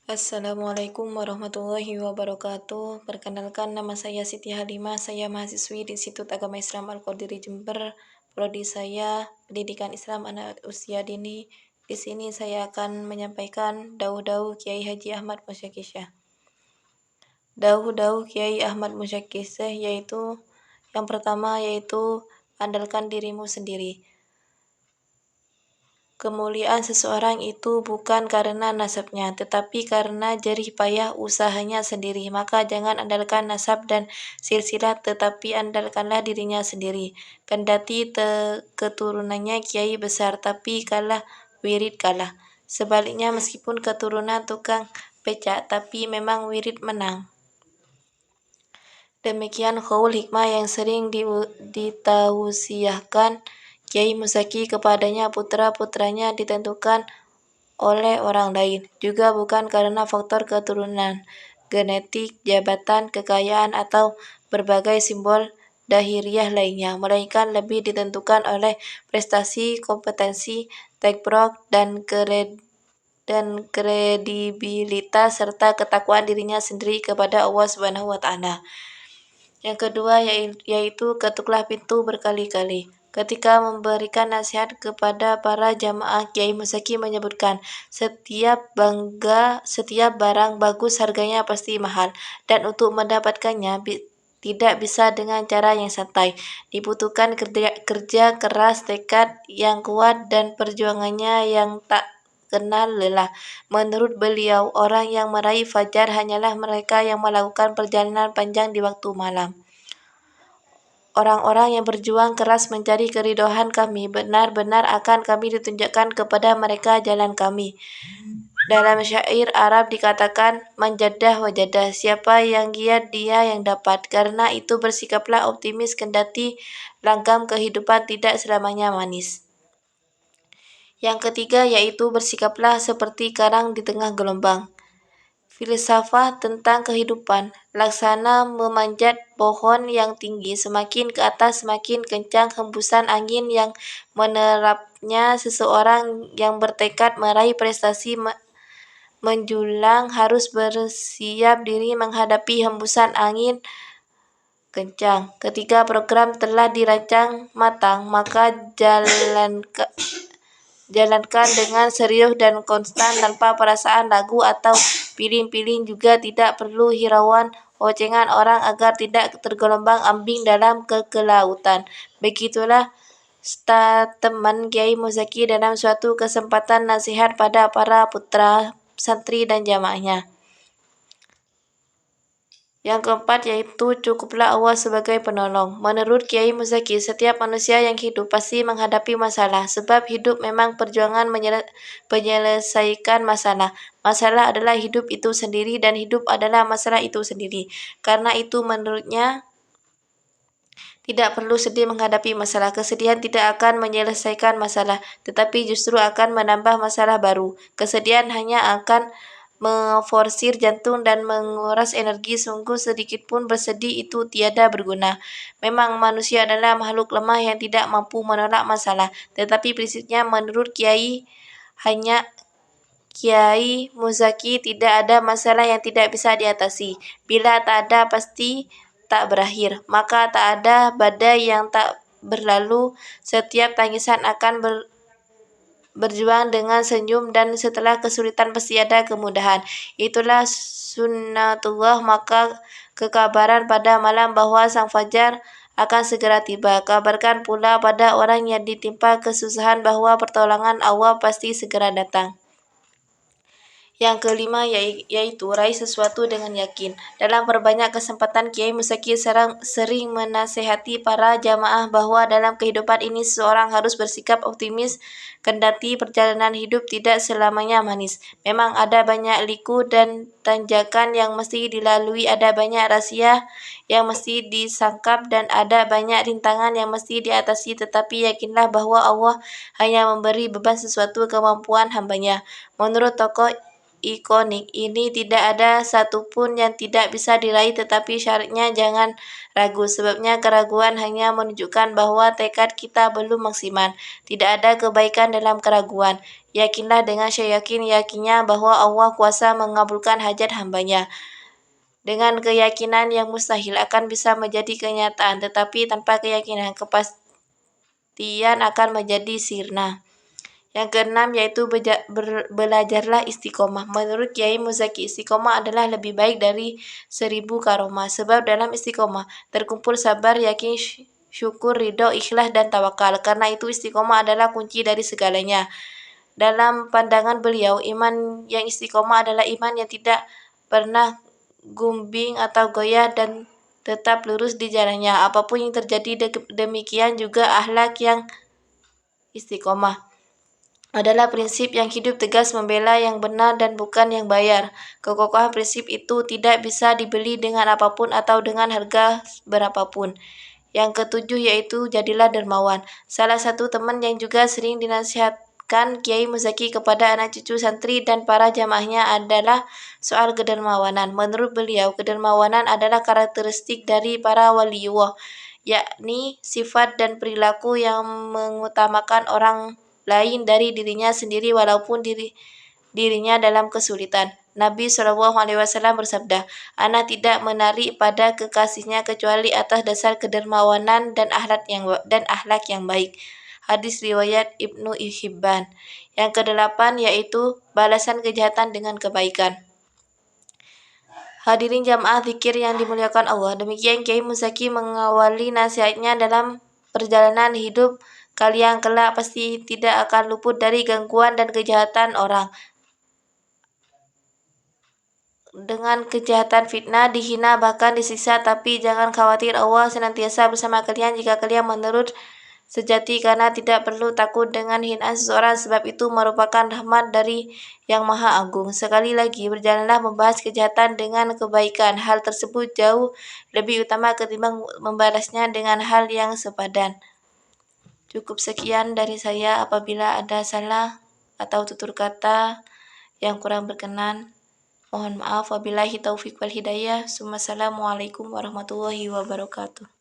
Assalamualaikum warahmatullahi wabarakatuh. Perkenalkan, nama saya Siti Halimah. Saya mahasiswi di Institut Agama Islam Al-Qadiri Jember. Prodi saya Pendidikan Islam Anak Usia Dini. Di sini saya akan menyampaikan dauh-dauh Kiai Haji Ahmad Musyaki Syekh. Dauh-dauh Kiai Ahmad Musyaki Syekh yaitu yang pertama yaitu andalkan dirimu sendiri. Kemuliaan seseorang itu bukan karena nasabnya, tetapi karena jerih payah usahanya sendiri. Maka jangan andalkan nasab dan silsilah, tetapi andalkanlah dirinya sendiri. Kendati keturunannya kiai besar, tapi kalah wirid kalah. Sebaliknya, meskipun keturunan tukang becak, tapi memang wirid menang. Demikian qaul hikmah yang sering ditausiahkan Kiai Musyaki kepadanya. Putra-putranya ditentukan oleh orang lain, juga bukan karena faktor keturunan, genetik, jabatan, kekayaan, atau berbagai simbol dahiriah lainnya, melainkan lebih ditentukan oleh prestasi, kompetensi, tekbrok, dan kredibilitas serta ketakwaan dirinya sendiri kepada Allah Subhanahu wa Ta'ala. Yang kedua yaitu ketuklah pintu berkali-kali. Ketika memberikan nasihat kepada para jamaah, Kiai Musyaki menyebutkan, setiap barang bagus harganya pasti mahal, dan untuk mendapatkannya tidak bisa dengan cara yang santai. Dibutuhkan kerja keras, tekad yang kuat, dan perjuangannya yang tak kenal lelah. Menurut beliau, orang yang meraih fajar hanyalah mereka yang melakukan perjalanan panjang di waktu malam. Orang-orang yang berjuang keras mencari keridhaan kami, benar-benar akan kami tunjukkan kepada mereka jalan kami. Dalam syair Arab dikatakan, manjadah wajadah, siapa yang giat dia yang dapat. Karena itu bersikaplah optimis kendati langgam kehidupan tidak selamanya manis. Yang ketiga yaitu bersikaplah seperti karang di tengah gelombang. Filsafat tentang kehidupan, laksana memanjat pohon yang tinggi, semakin ke atas semakin kencang hembusan angin yang menerapnya. Seseorang yang bertekad meraih prestasi menjulang harus bersiap diri menghadapi hembusan angin kencang. Ketika program telah dirancang matang, maka jalankan dengan serius dan konstan tanpa perasaan ragu atau piling-piling. Juga tidak perlu hirauan ocengan orang agar tidak tergelombang ambing dalam kekelautan. Begitulah statement Kiai Musyaki dalam suatu kesempatan nasihat pada para putra santri dan jamaahnya. Yang keempat yaitu cukuplah Allah sebagai penolong. Menurut Kiai Musyaki, setiap manusia yang hidup pasti menghadapi masalah, sebab hidup memang perjuangan menyelesaikan masalah. Masalah adalah hidup itu sendiri dan hidup adalah masalah itu sendiri. Karena itu menurutnya tidak perlu sedih menghadapi masalah. Kesedihan tidak akan menyelesaikan masalah, tetapi justru akan menambah masalah baru. Kesedihan hanya akan memforsir jantung dan menguras energi. Sungguh sedikit pun bersedih itu tiada berguna. Memang manusia adalah makhluk lemah yang tidak mampu menolak masalah, tetapi prinsipnya menurut Kiai Musyaki tidak ada masalah yang tidak bisa diatasi. Bila tak ada pasti tak berakhir, maka tak ada badai yang tak berlalu. Setiap tangisan akan berjuang dengan senyum, dan setelah kesulitan pasti ada kemudahan. Itulah sunnatullah. Maka kekabaran pada malam bahwa sang fajar akan segera tiba. Kabarkan pula pada orang yang ditimpa kesusahan bahwa pertolongan Allah pasti segera datang. Yang kelima yaitu raih sesuatu dengan yakin. Dalam berbanyak kesempatan Kiai Musyaki sering menasehati para jamaah bahwa dalam kehidupan ini seseorang harus bersikap optimis kendati perjalanan hidup tidak selamanya manis. Memang ada banyak liku dan tanjakan yang mesti dilalui, ada banyak rahasia yang mesti disangkap, dan ada banyak rintangan yang mesti diatasi, tetapi yakinlah bahwa Allah hanya memberi beban sesuatu kemampuan hambanya. Menurut tokoh ikonik ini tidak ada satupun yang tidak bisa diraih, tetapi syaratnya jangan ragu, sebabnya keraguan hanya menunjukkan bahwa tekad kita belum maksimal. Tidak ada kebaikan dalam keraguan. Yakinlah dengan seyakin-yakinnya bahwa Allah kuasa mengabulkan hajat hambanya. Dengan keyakinan yang mustahil akan bisa menjadi kenyataan, tetapi tanpa keyakinan kepastian akan menjadi sirna. Yang keenam yaitu belajarlah istiqomah. Menurut Kiai Muzaki, istiqomah adalah lebih baik dari 1000 karomah. Sebab dalam istiqomah terkumpul sabar, yakin, syukur, ridho, ikhlas, dan tawakal. Karena itu istiqomah adalah kunci dari segalanya. Dalam pandangan beliau, iman yang istiqomah adalah iman yang tidak pernah gumbing atau goyah dan tetap lurus di jalannya. Apapun yang terjadi, demikian juga akhlak yang istiqomah adalah prinsip yang hidup tegas membela yang benar dan bukan yang bayar. Kekokohan prinsip itu tidak bisa dibeli dengan apapun atau dengan harga berapapun. Yang ketujuh yaitu jadilah dermawan. Salah satu teman yang juga sering dinasihatkan Kiai Muzaki kepada anak cucu santri dan para jamaahnya adalah soal kedermawanan. Menurut beliau, kedermawanan adalah karakteristik dari para waliullah, yakni sifat dan perilaku yang mengutamakan orang lain dari dirinya sendiri walaupun dirinya dalam kesulitan. Nabi SAW bersabda, "Ana tidak menarik pada kekasihnya kecuali atas dasar kedermawanan dan akhlak yang baik." Hadis riwayat Ibnu Hibban. Yang kedelapan yaitu balasan kejahatan dengan kebaikan. Hadirin jamaah zikir yang dimuliakan Allah, demikian Kiai Muzaki mengawali nasihatnya dalam perjalanan hidup. Kalian kelak pasti tidak akan luput dari gangguan dan kejahatan orang. Dengan kejahatan fitnah, dihina, bahkan disiksa, tapi jangan khawatir, Allah senantiasa bersama kalian jika kalian menurut sejati, karena tidak perlu takut dengan hinaan seseorang, sebab itu merupakan rahmat dari Yang Maha Agung. Sekali lagi, berjalanlah membahas kejahatan dengan kebaikan. Hal tersebut jauh lebih utama ketimbang membalasnya dengan hal yang sepadan. Cukup sekian dari saya. Apabila ada salah atau tutur kata yang kurang berkenan, mohon maaf. Wabillahi taufiq wal hidayah. Assalamualaikum warahmatullahi wabarakatuh.